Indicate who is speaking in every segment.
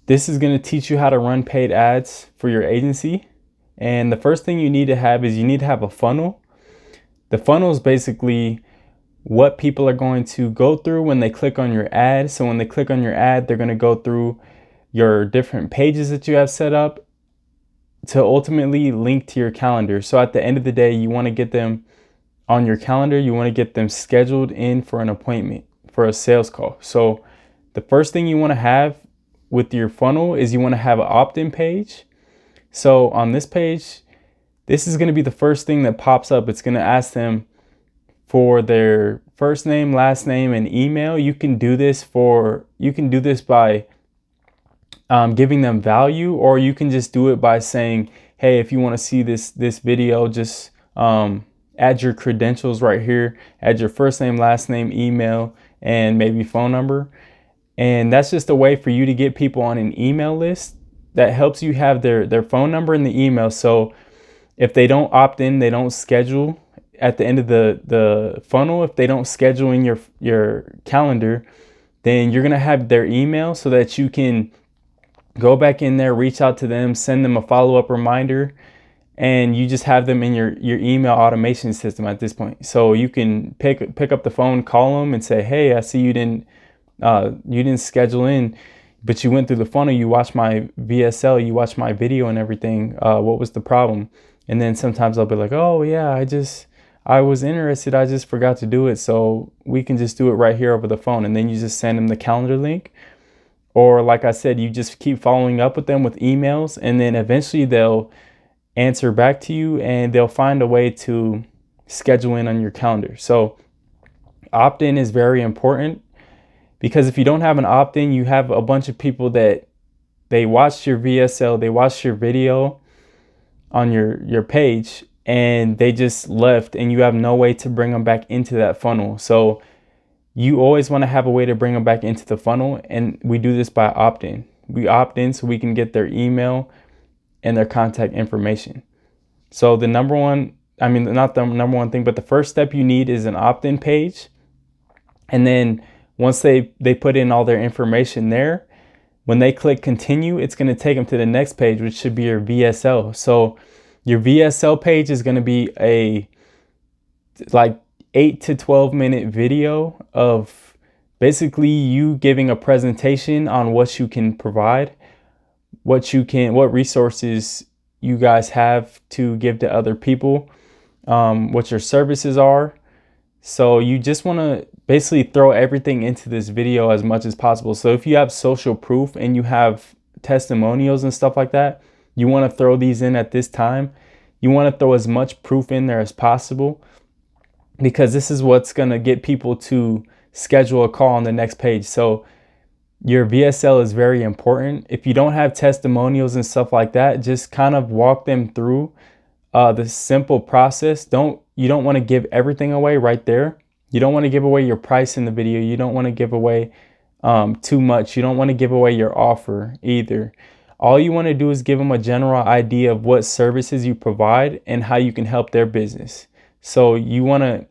Speaker 1: This is going to teach you how to run paid ads for your agency. And the first thing you need to have is you need to have a funnel. The funnel is basically what people are going to go through when they click on your ad. So when they click on your ad, they're going to go through your different pages that you have set up to ultimately link to your calendar. So at the end of the day, you want to get them on your calendar. You want to get them scheduled in for an appointment, for a sales call. So the first thing you want to have with your funnel is you want to have an opt-in page. So on this page, this is going to be the first thing that pops up. It's going to ask them for their first name, last name, and email. You can do this by giving them value, or you can just do it by saying, hey, if you want to see this video, just add your credentials right here, add your first name, last name, email, and maybe phone number. And that's just a way for you to get people on an email list that helps you have their phone number and the email. So if they don't opt in, they don't schedule at the end of the funnel, if they don't schedule in your calendar, then you're going to have their email so that you can go back in there, reach out to them, send them a follow-up reminder, and you just have them in your email automation system at this point. So you can pick up the phone, call them and say, hey, I see you didn't schedule in, but you went through the funnel, you watched my VSL, you watched my video and everything. What was the problem? And then sometimes I'll be like, oh yeah, I was interested, I just forgot to do it. So we can just do it right here over the phone. And then you just send them the calendar link. Or like I said, you just keep following up with them with emails, and then eventually they'll answer back to you and they'll find a way to schedule in on your calendar. So opt-in is very important, because if you don't have an opt-in, you have a bunch of people that they watched your VSL, they watched your video on your page, and they just left, and you have no way to bring them back into that funnel. So you always want to have a way to bring them back into the funnel, and we do this by opt-in. We opt in so we can get their email and their contact information. So the number one, not the number one thing, but the first step you need is an opt-in page. And then once they put in all their information there, when they click continue, it's going to take them to the next page, which should be your VSL. So your VSL page is going to be a 8 to 12 minute video of basically you giving a presentation on what you can provide, what resources you guys have to give to other people, what your services are. So you just want to basically throw everything into this video as much as possible. So if you have social proof and you have testimonials and stuff like that, you want to throw these in at this time. You want to throw as much proof in there as possible, because this is what's going to get people to schedule a call on the next page. So your VSL is very important. If you don't have testimonials and stuff like that, just kind of walk them through the simple process. You don't want to give everything away right there. You don't want to give away your price in the video. You don't want to give away too much. You don't want to give away your offer either. All you want to do is give them a general idea of what services you provide and how you can help their business. So you want to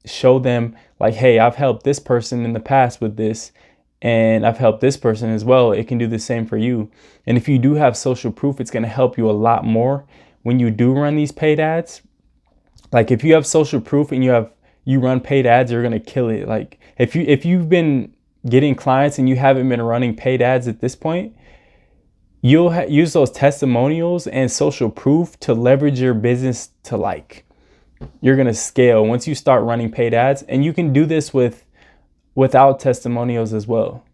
Speaker 1: show them like, hey, I've helped this person in the past with this, and I've helped this person as well. It can do the same for you. And if you do have social proof, it's going to help you a lot more when you do run these paid ads. Like if you have social proof and you run paid ads, you're going to kill it. Like if you've been getting clients and you haven't been running paid ads at this point, you'll use those testimonials and social proof to leverage your business to you're going to scale once you start running paid ads. And you can do this without testimonials as well.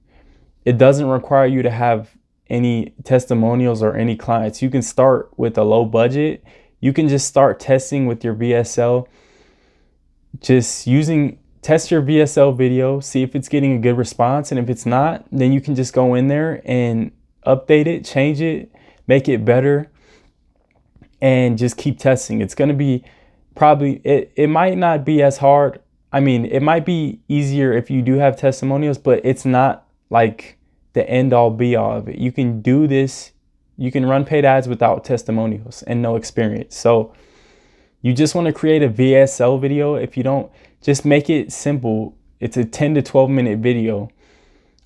Speaker 1: It doesn't require you to have any testimonials or any clients. You can start with a low budget. You can just start testing with your VSL. Test your VSL video, see if it's getting a good response. And if it's not, then you can just go in there and update it, change it, make it better, and just keep testing. It's going to be it might not be as hard. It might be easier if you do have testimonials, but it's not like the end all be all of it. You can do this. You can run paid ads without testimonials and no experience. So you just want to create a VSL video. If you don't, just make it simple. It's a 10 to 12 minute video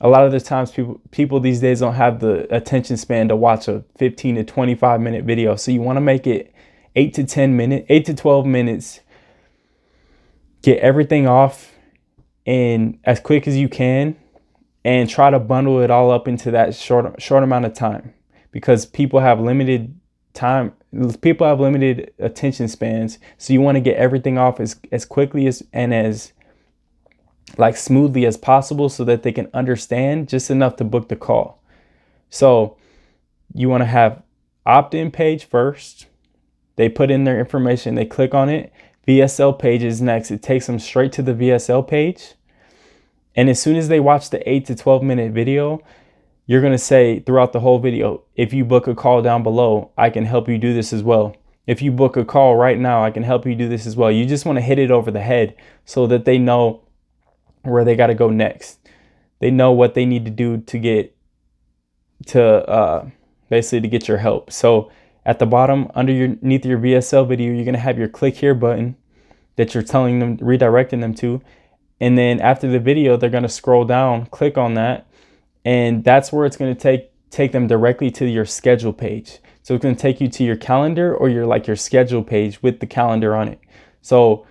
Speaker 1: A lot of the times people these days don't have the attention span to watch a 15 to 25 minute video. So you want to make it 8 to 12 minutes. Get everything off in as quick as you can, and try to bundle it all up into that short amount of time, because people have limited time. People have limited attention spans. So you want to get everything off as quickly and as like smoothly as possible, so that they can understand just enough to book the call. So you want to have opt-in page first. They put in their information, they click on it. VSL page is next. It takes them straight to the VSL page. And as soon as they watch the 8 to 12 minute video, you're going to say throughout the whole video, if you book a call down below, I can help you do this as well. If you book a call right now, I can help you do this as well. You just want to hit it over the head so that they know where they got to go next. They know what they need to do to get basically to get your help. So at the bottom, underneath your VSL video, you're going to have your click here button that you're telling them, redirecting them to. And then after the video, they're going to scroll down, click on that. And that's where it's going to take them directly to your schedule page. So it's going to take you to your calendar or your schedule page with the calendar on it. So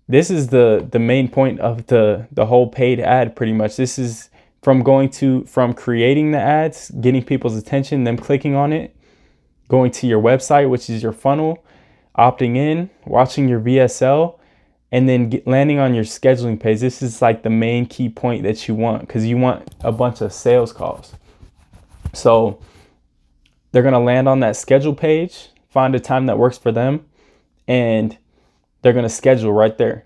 Speaker 1: this is the main point of the whole paid ad pretty much. This is from creating the ads, getting people's attention, them clicking on it, going to your website, which is your funnel, opting in, watching your VSL, and then landing on your scheduling page. This is like the main key point that you want, because you want a bunch of sales calls. So they're going to land on that schedule page, find a time that works for them, and they're going to schedule right there.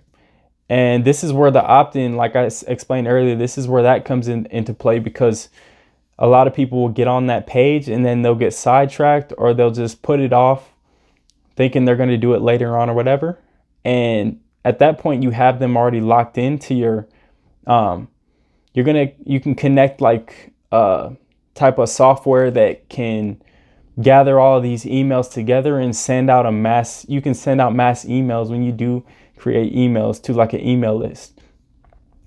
Speaker 1: And this is where the opt-in, like I explained earlier, this is where that comes into play, because a lot of people will get on that page and then they'll get sidetracked, or they'll just put it off thinking they're going to do it later on or whatever. And at that point, you have them already locked into your, you can connect like a type of software that can gather all of these emails together and send out you can send out mass emails when you do create emails to like an email list.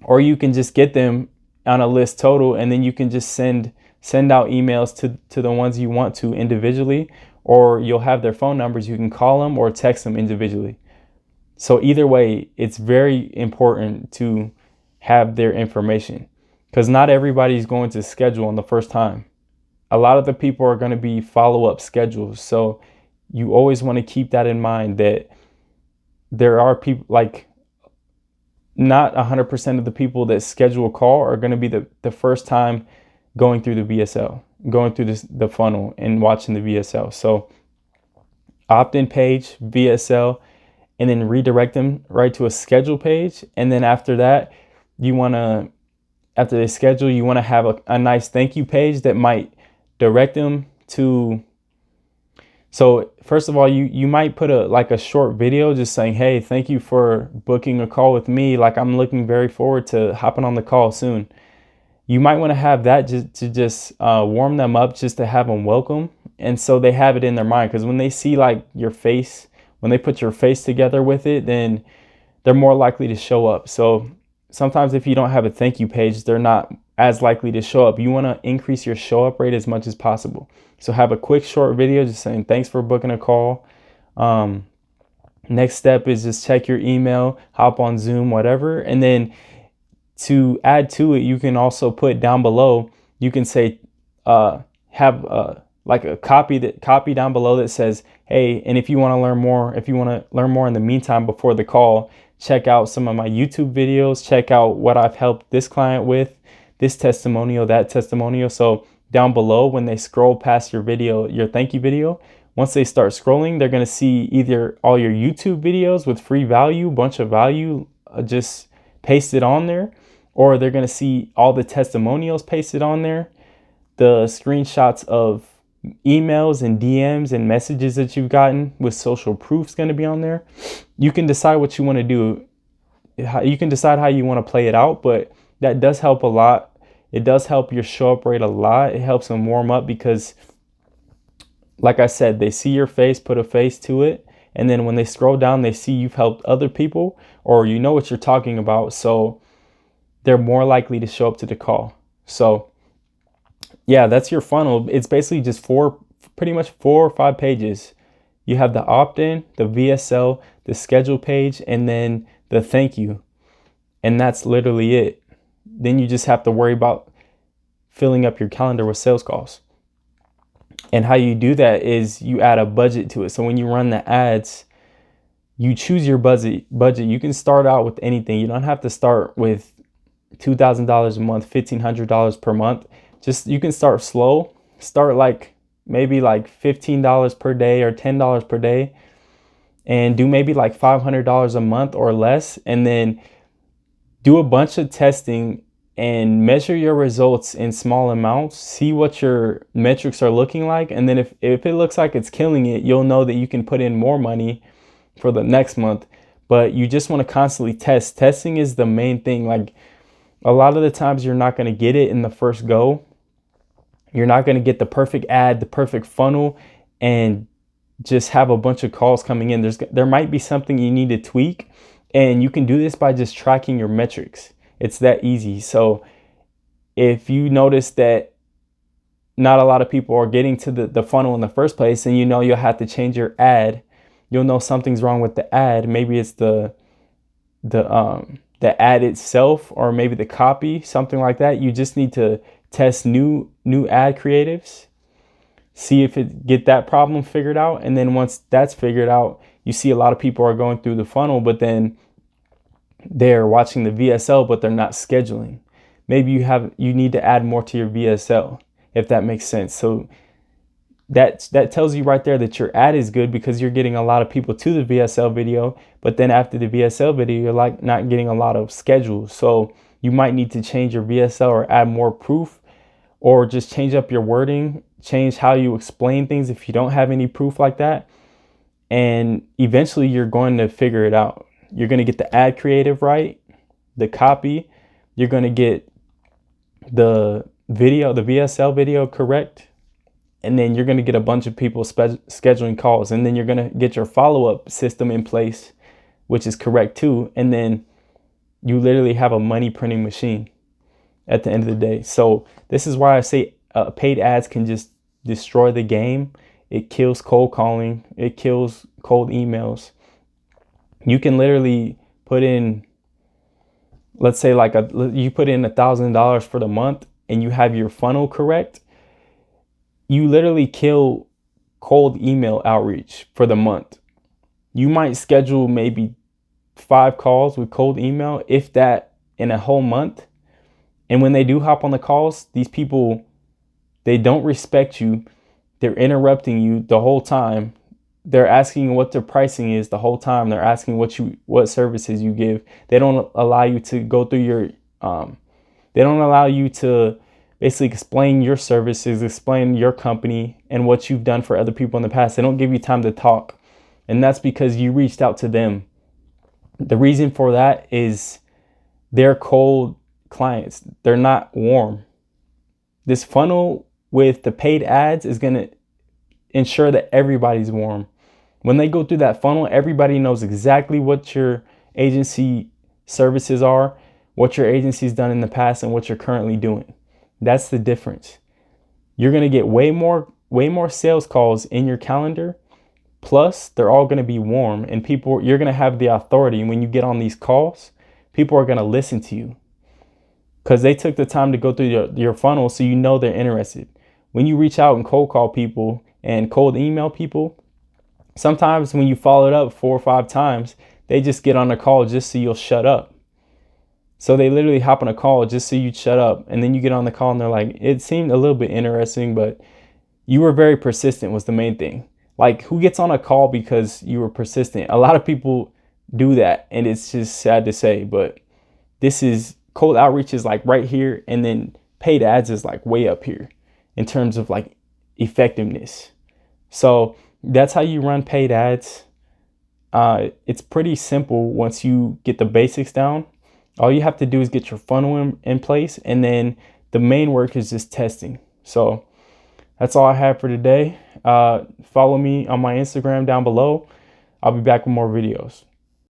Speaker 1: Or you can just get them on a list total, and then you can just send out emails to the ones you want to individually, or you'll have their phone numbers. You can call them or text them individually. So either way, it's very important to have their information, because not everybody's going to schedule on the first time. A lot of the people are going to be follow-up schedules. So you always want to keep that in mind, that there are people, like not 100% of the people that schedule a call are going to be the first time going through the VSL, going through the funnel and watching the VSL. So opt-in page, VSL, and then redirect them right to a schedule page. And then after that, after they schedule, you want to have a nice thank you page that might direct them to. So first of all, you might put a short video just saying, hey, thank you for booking a call with me. Like, I'm looking very forward to hopping on the call soon. You might want to have that just warm them up, just to have them welcome. And so they have it in their mind, because when they see like your face, when they put your face together with it, then they're more likely to show up. So sometimes if you don't have a thank you page, they're not as likely to show up. You want to increase your show up rate as much as possible. So have a quick short video just saying thanks for booking a call. Next step is just check your email, hop on Zoom, whatever. And then to add to it, you can also put down below, you can say, have like a copy down below that says, hey, and if you want to learn more in the meantime before the call, check out some of my YouTube videos, check out what I've helped this client with, this testimonial, that testimonial. So down below, when they scroll past your video, your thank you video, once they start scrolling, they're going to see either all your YouTube videos with free value, bunch of value, just pasted on there, or they're going to see all the testimonials pasted on there, the screenshots of emails and DMs and messages that you've gotten with social proofs going to be on there. You can decide what you want to do. You can decide how you want to play it out, but that does help a lot. It does help your show up rate a lot. It helps them warm up, because like I said, they see your face, put a face to it. And then when they scroll down, they see you've helped other people, or you know what you're talking about. So they're more likely to show up to the call. So yeah, that's your funnel. It's basically just pretty much 4 or 5 pages. You have the opt-in, the VSL, the schedule page, and then the thank you. And that's literally it. Then you just have to worry about filling up your calendar with sales calls. And how you do that is you add a budget to it. So when you run the ads, you choose your budget. You can start out with anything. You don't have to start with $2,000 a month, $1,500 per month. Just, you can start slow. Start like maybe like $15 per day or $10 per day, and do maybe like $500 a month or less. And then do a bunch of testing and measure your results in small amounts. See what your metrics are looking like. And then if it looks like it's killing it, you'll know that you can put in more money for the next month. But you just want to constantly test. Testing is the main thing. Like, a lot of the times you're not going to get it in the first go. You're not going to get the perfect ad, the perfect funnel, and just have a bunch of calls coming in. There might be something you need to tweak, and you can do this by just tracking your metrics. It's that easy. So if you notice that not a lot of people are getting to the funnel in the first place, and you know you'll have to change your ad, you'll know something's wrong with the ad. Maybe it's the ad itself, or maybe the copy, something like that. You just need to test new ad creatives, see if get that problem figured out. And then once that's figured out, you see a lot of people are going through the funnel, but then they're watching the VSL, but they're not scheduling. Maybe you need to add more to your VSL, if that makes sense. So that tells you right there that your ad is good, because you're getting a lot of people to the VSL video, but then after the VSL video, you're like not getting a lot of schedules. So you might need to change your VSL or add more proof, or just change up your wording, change how you explain things if you don't have any proof like that. And eventually you're going to figure it out. You're going to get the ad creative right, the copy. You're going to get the video, the VSL video correct. And then you're going to get a bunch of people scheduling calls. And then you're going to get your follow-up system in place, which is correct too. And then you literally have a money printing machine at the end of the day. So this is why I say paid ads can just destroy the game. It kills cold calling. It kills cold emails. You can literally put in, let's say you put in $1,000 for the month, and you have your funnel correct. You literally kill cold email outreach for the month. You might schedule maybe 5 calls with cold email, if that, in a whole month. And when they do hop on the calls, these people, they don't respect you. They're interrupting you the whole time. They're asking what their pricing is the whole time. They're asking what services you give. They don't allow you to go through your, they don't allow you to basically explain your services, explain your company and what you've done for other people in the past. They don't give you time to talk. And that's because you reached out to them. The reason for that is they're cold clients. They're not warm. This funnel with the paid ads is going to ensure that everybody's warm. When they go through that funnel, everybody knows exactly what your agency services are, what your agency's done in the past, and what you're currently doing. That's the difference. You're going to get way more sales calls in your calendar. Plus, they're all going to be warm, and you're going to have the authority. And when you get on these calls, people are going to listen to you because they took the time to go through your funnel, so you know they're interested. When you reach out and cold call people and cold email people, sometimes when you follow it up 4 or 5 times, they just get on a call just so you'll shut up. So they literally hop on a call just so you'd shut up. And then you get on the call and they're like, it seemed a little bit interesting, but you were very persistent was the main thing. Like, who gets on a call because you were persistent? A lot of people do that, and it's just sad to say, but this is, cold outreach is like right here, and then paid ads is like way up here in terms of like effectiveness. So that's how you run paid ads. It's pretty simple once you get the basics down. All you have to do is get your funnel in place, and then the main work is just testing. So that's all I have for today. Follow me on my Instagram down below. I'll be back with more videos.